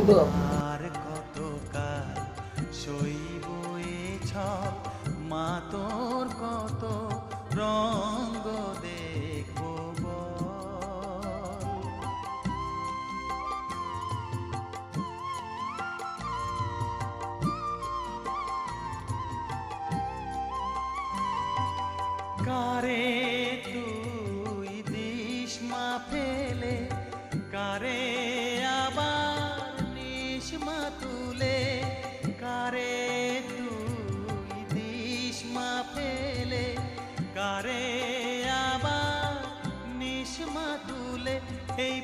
আর কত কাল সইব এ ছক, মা তোর কত রঙ্গ দেখবো বল। কারে তুই দিস মা ফেলে, কারে আবার নিস মা তুলে, কারে তুই দিস মা ফেলে, কারে আবার নিস মা তুলে। এই